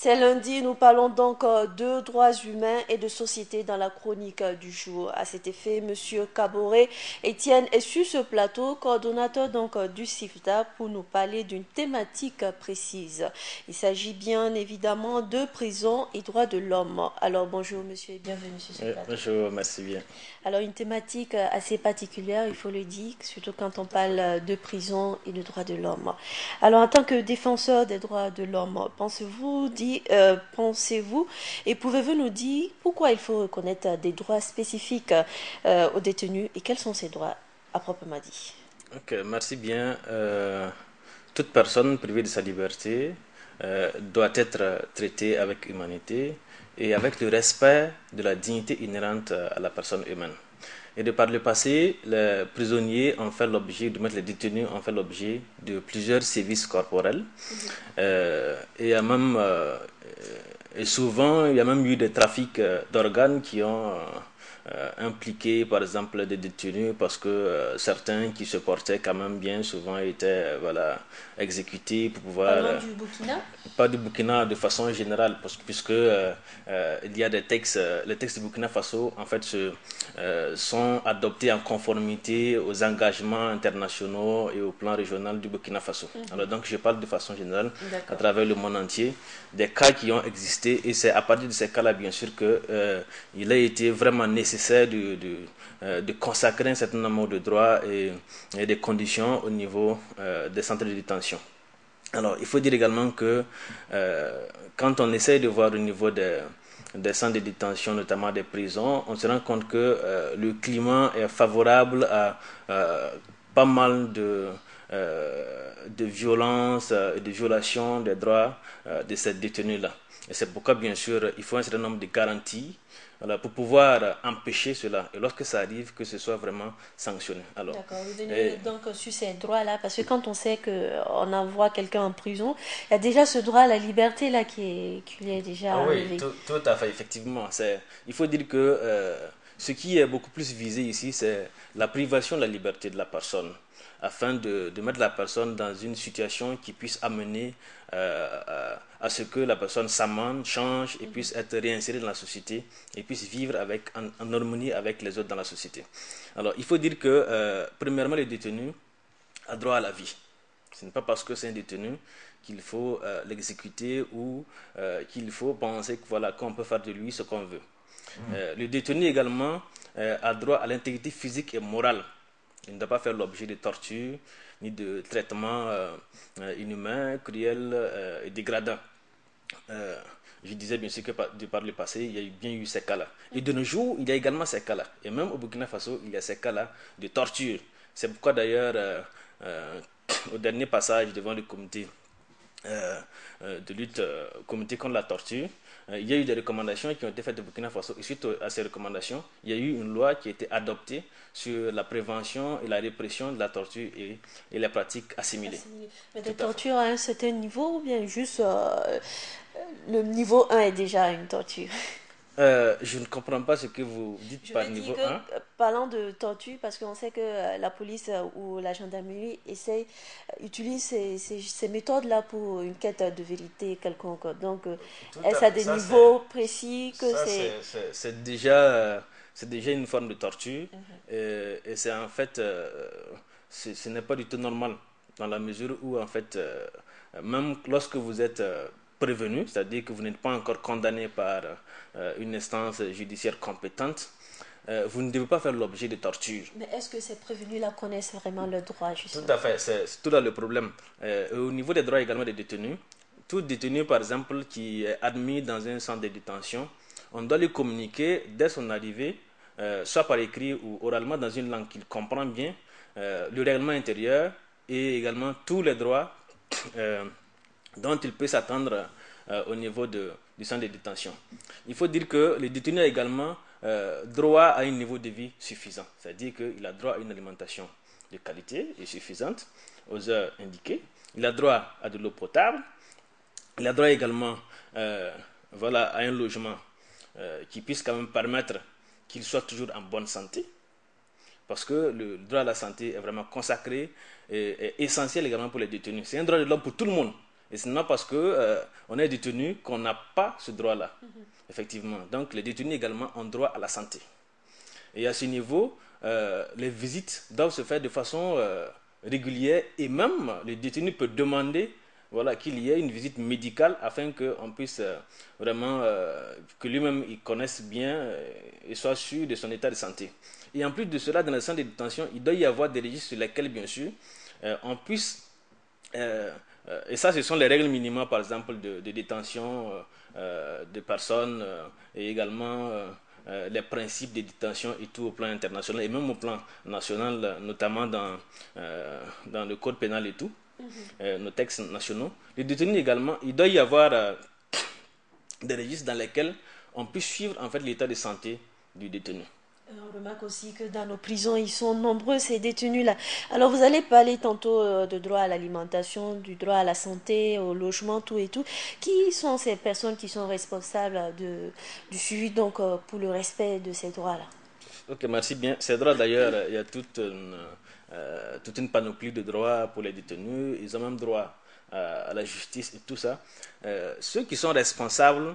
C'est lundi, nous parlons donc de droits humains et de société dans la chronique du jour. À cet effet, Monsieur Caboret Étienne est sur ce plateau, coordonnateur donc du CIFDA, pour nous parler d'une thématique précise. Il s'agit bien évidemment de prison et droits de l'homme. Alors bonjour Monsieur et bienvenue sur ce plateau. Bonjour, merci bien. Alors une thématique assez particulière, il faut le dire, surtout quand on parle de prison et de droits de l'homme. Alors en tant que défenseur des droits de l'homme, pensez-vous et pouvez-vous nous dire pourquoi il faut reconnaître des droits spécifiques aux détenus et quels sont ces droits à proprement dit? Ok, merci bien. Toute personne privée de sa liberté doit être traitée avec humanité et avec le respect de la dignité inhérente à la personne humaine. Et de par le passé, les prisonniers ont fait l'objet, de mettre les détenus ont fait l'objet de plusieurs sévices corporels. Et il y a même, et souvent, il y a même eu des trafics d'organes qui ont impliqué, par exemple, des détenus parce que certains qui se portaient quand même bien, souvent étaient voilà, exécutés pour pouvoir Parlons du Burkina. pas du Burkina de façon générale, puisque il y a des textes, les textes du Burkina Faso en fait sont adoptés en conformité aux engagements internationaux et au plan régional du Burkina Faso. Alors donc je parle de façon générale à D'accord. travers le monde entier des cas qui ont existé et c'est à partir de ces cas-là bien sûr que il a été vraiment nécessaire de consacrer un certain nombre de droits et des conditions au niveau des centres de détention. Alors, il faut dire également que quand on essaye de voir au niveau des centres de détention, notamment des prisons, on se rend compte que le climat est favorable à pas mal de violences et de violations des droits de ces détenus-là. Et c'est pourquoi, bien sûr, il faut un certain nombre de garanties voilà, pour pouvoir empêcher cela. Et lorsque ça arrive, que ce soit vraiment sanctionné. Alors, D'accord, revenez et, donc sur ces droits-là, parce que quand on sait qu'on envoie quelqu'un en prison, il y a déjà ce droit à la liberté là qui lui est déjà Ah oui, enlevé. tout à fait, effectivement. Il faut dire que ce qui est beaucoup plus visé ici, c'est la privation de la liberté de la personne, afin de mettre la personne dans une situation qui puisse amener à ce que la personne s'amende, change et puisse être réinsérée dans la société et puisse vivre en harmonie avec les autres dans la société. Alors, il faut dire que, premièrement, les détenus ont droit à la vie. Ce n'est pas parce que c'est un détenu qu'il faut l'exécuter ou qu'il faut penser que voilà qu'on peut faire de lui ce qu'on veut. Le détenu également a droit à l'intégrité physique et morale. Il ne doit pas faire l'objet de torture ni de traitements inhumains, cruels et dégradants. Euh, je disais bien sûr que de par le passé, il y a bien eu ces cas-là. Et de nos jours, il y a également ces cas-là. Et même au Burkina Faso, il y a ces cas-là de torture. C'est pourquoi d'ailleurs, au dernier passage devant le comité de lutte comité contre la torture, il y a eu des recommandations qui ont été faites au Burkina Faso. Et suite à ces recommandations, il y a eu une loi qui a été adoptée sur la prévention et la répression de la torture et les pratiques assimilées. Mais des Tout à fait. tortures à un certain niveau ou bien juste le niveau 1 est déjà une torture? Je ne comprends pas ce que vous dites Je par veux dire niveau que, 1. parlant de torture, parce qu'on sait que la police ou la gendarmerie utilise ces méthodes-là pour une quête de vérité quelconque. Donc, Tout à est-ce à fait. des niveaux précis que Ça, c'est... c'est déjà une forme de torture. Et c'est en fait, ce n'est pas du tout normal. Dans la mesure où, en fait, même lorsque vous êtes prévenu, c'est-à-dire que vous n'êtes pas encore condamné par une instance judiciaire compétente, vous ne devez pas faire l'objet de torture. Mais est-ce que ces prévenus-là connaissent vraiment leurs droits, Tout justement? à fait, c'est tout là le problème. Et au niveau des droits également des détenus, tout détenu par exemple qui est admis dans un centre de détention, on doit lui communiquer dès son arrivée, soit par écrit ou oralement dans une langue qu'il comprend bien, le règlement intérieur et également tous les droits euh, dont il peut s'attendre au niveau du centre de détention. Il faut dire que le détenu a également droit à un niveau de vie suffisant, c'est-à-dire qu'il a droit à une alimentation de qualité et suffisante aux heures indiquées. Il a droit à de l'eau potable. Il a droit également voilà, à un logement qui puisse quand même permettre qu'il soit toujours en bonne santé. Parce que le droit à la santé est vraiment consacré et essentiel également pour les détenus. C'est un droit de l'homme pour tout le monde. Et ce n'est pas parce que on est détenu qu'on n'a pas ce droit-là. Effectivement. Donc les détenus également ont droit à la santé. Et à ce niveau, les visites doivent se faire de façon régulière et même le détenu peut demander voilà, qu'il y ait une visite médicale afin qu'on puisse vraiment, que lui-même il connaisse bien et soit sûr de son état de santé. Et en plus de cela, dans le centre de détention, il doit y avoir des registres sur lesquels, bien sûr, on puisse, et ça ce sont les règles minimales, par exemple, de détention de personnes et également les principes de détention et tout au plan international et même au plan national, notamment dans le code pénal et tout. Nos textes nationaux. Les détenus également, il doit y avoir des registres dans lesquels on puisse suivre en fait l'état de santé du détenu. On remarque aussi que dans nos prisons, ils sont nombreux ces détenus-là. Alors vous allez parler tantôt de droit à l'alimentation, du droit à la santé, au logement, tout et tout. Qui sont ces personnes qui sont responsables du suivi donc pour le respect de ces droits-là? Ok, merci bien. Ces droits d'ailleurs, il y a toute une panoplie de droits pour les détenus. Ils ont même droit à la justice et tout ça. Ceux qui sont responsables,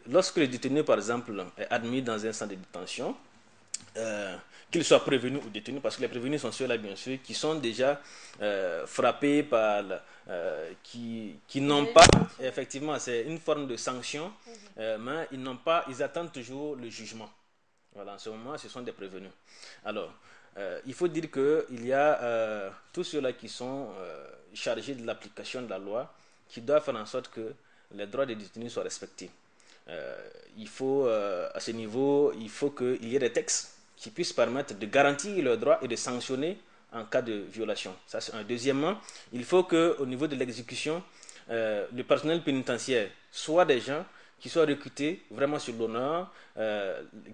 lorsque le détenu, par exemple, est admis dans un centre de détention, qu'il soit prévenu ou détenu, parce que les prévenus sont ceux-là, bien sûr, qui sont déjà frappés par, qui n'ont pas, effectivement, c'est une forme de sanction, mais ils n'ont pas, ils attendent toujours le jugement. Voilà, en ce moment, ce sont des prévenus. Alors, il faut dire qu'il y a tous ceux-là qui sont chargés de l'application de la loi, qui doivent faire en sorte que les droits des détenus soient respectés. Il faut, à ce niveau, il faut qu'il y ait des textes qui puissent permettre de garantir leurs droits et de sanctionner en cas de violation. Ça, c'est un. Deuxièmement, il faut qu'au niveau de l'exécution, le personnel pénitentiaire soit des gens qui soient recrutés vraiment sur l'honneur,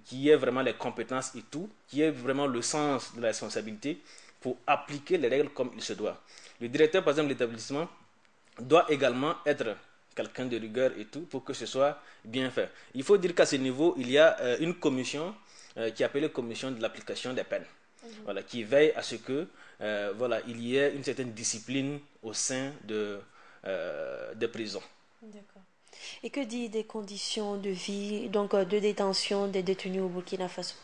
qui aient vraiment les compétences et tout, qui aient vraiment le sens de la responsabilité pour appliquer les règles comme il se doit. Le directeur, par exemple, de l'établissement doit également être quelqu'un de rigueur et tout pour que ce soit bien fait. Il faut dire qu'à ce niveau, il y a une commission qui est appelée commission de l'application des peines, voilà, qui veille à ce que voilà, il y ait une certaine discipline au sein des prisons. D'accord. Et que dit des conditions de vie, donc de détention des détenus au Burkina Faso?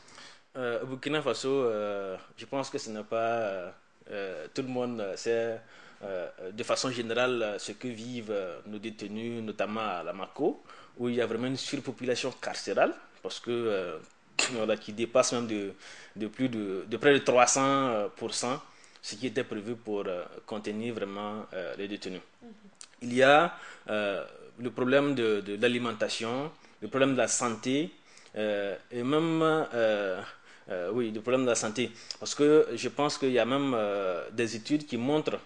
Au Burkina Faso, je pense que ce n'est pas tout le monde sait de façon générale ce que vivent nos détenus, notamment à la Mako, où il y a vraiment une surpopulation carcérale, parce que voilà, qui dépasse même de près de 300%, ce qui était prévu pour contenir vraiment les détenus. Il y a le problème de l'alimentation, le problème de la santé, et même oui, le problème de la santé. Parce que je pense qu'il y a même des études qui montrent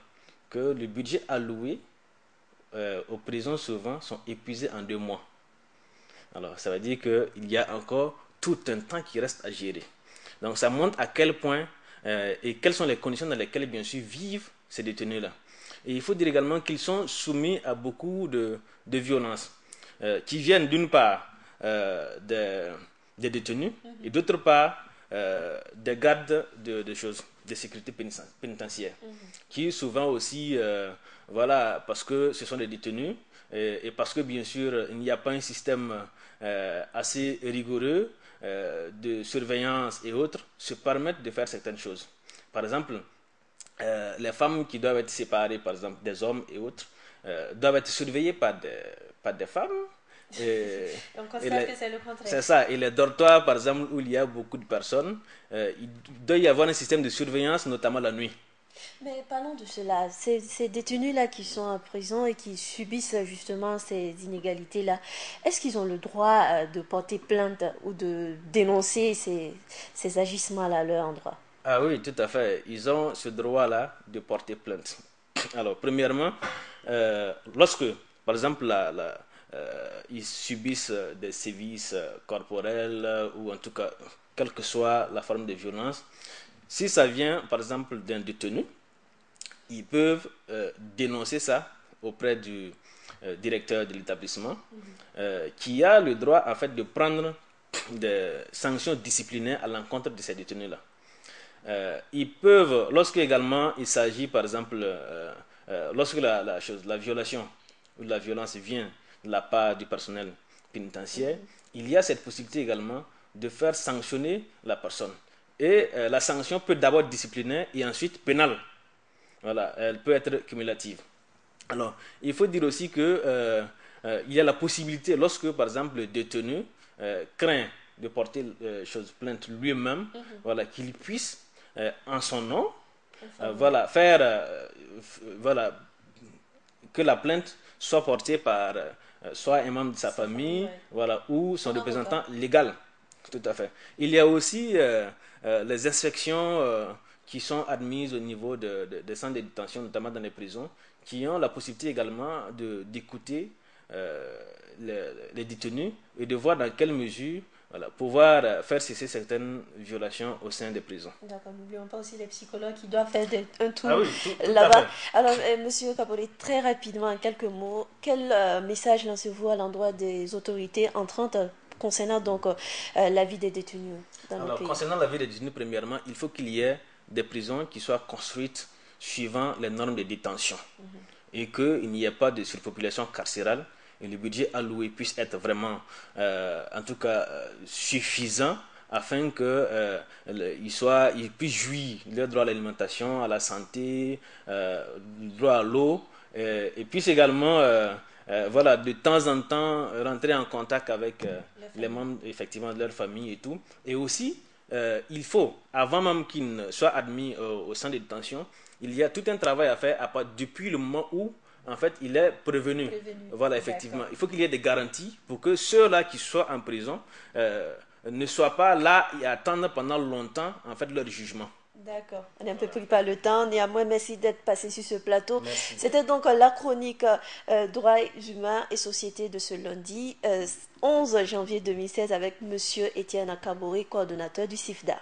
que le budget alloué aux prisons souvent sont épuisés en 2 mois. Alors, ça veut dire qu'il y a encore tout un temps qui reste à gérer. Donc, ça montre à quel point et quelles sont les conditions dans lesquelles, bien sûr, vivent ces détenus-là. Et il faut dire également qu'ils sont soumis à beaucoup de violences qui viennent d'une part des détenus et d'autre part des gardes de sécurité pénitentiaire qui souvent aussi, voilà, parce que ce sont des détenus et parce que bien sûr il n'y a pas un système assez rigoureux de surveillance et autres, se permettent de faire certaines choses. Par exemple, les femmes qui doivent être séparées, par exemple, des hommes et autres, doivent être surveillées par des femmes. On constate que c'est le contraire. C'est ça. Et les dortoirs, par exemple, où il y a beaucoup de personnes, il doit y avoir un système de surveillance, notamment la nuit. Mais parlons de cela, ces détenus-là qui sont en prison et qui subissent justement ces inégalités-là, est-ce qu'ils ont le droit de porter plainte ou de dénoncer ces agissements-là à leur endroit? Ah oui, tout à fait. Ils ont ce droit-là de porter plainte. Alors, premièrement, lorsque, par exemple, ils subissent des sévices corporels ou en tout cas, quelle que soit la forme de violence, si ça vient, par exemple, d'un détenu, ils peuvent dénoncer ça auprès du directeur de l'établissement, qui a le droit, en fait, de prendre des sanctions disciplinaires à l'encontre de ces détenus-là. Ils peuvent, lorsque également il s'agit par exemple lorsque la violation ou la violence vient de la part du personnel pénitentiaire, il y a cette possibilité également de faire sanctionner la personne. Et la sanction peut d'abord être disciplinaire et ensuite pénale. Voilà, elle peut être cumulative. Alors, il faut dire aussi que il y a la possibilité, lorsque par exemple le détenu craint de porter plainte lui-même, voilà, qu'il puisse en son nom, voilà, faire, voilà, que la plainte soit portée par soit un membre de sa famille, voilà, ou son représentant légal. Tout à fait. Il y a aussi les inspections qui sont admises au niveau des centres de détention, notamment dans les prisons, qui ont la possibilité également d'écouter les détenus et de voir dans quelle mesure voilà, pouvoir faire cesser certaines violations au sein des prisons. D'accord, n'oublions pas aussi les psychologues qui doivent faire un tour tout là-bas. Alors, Monsieur Kaboré, très rapidement, en quelques mots, quel message lancez-vous à l'endroit des autorités entrantes concernant donc la vie des détenus dans le pays? Concernant la vie des détenus, premièrement, il faut qu'il y ait des prisons qui soient construites suivant les normes de détention et qu'il n'y ait pas de surpopulation carcérale et le budget alloué puisse être vraiment, en tout cas, suffisant afin qu'ils puissent jouir leur droit à l'alimentation, à la santé, droit à l'eau, et puissent également, voilà, de temps en temps rentrer en contact avec les membres effectivement de leur famille et tout. Et aussi, il faut, avant même qu'ils ne soient admis au centre de détention, il y a tout un travail à faire depuis le moment où en fait, il est prévenu. Voilà, effectivement. Il faut qu'il y ait des garanties pour que ceux-là qui soient en prison ne soient pas là et attendent pendant longtemps, en fait, leur jugement. D'accord. On est un peu pris par le temps. Néanmoins, merci d'être passé sur ce plateau. C'était donc la chronique Droits humains et société de ce lundi 11 janvier 2016 avec Monsieur Etienne Kaboré, coordonnateur du CIFDA.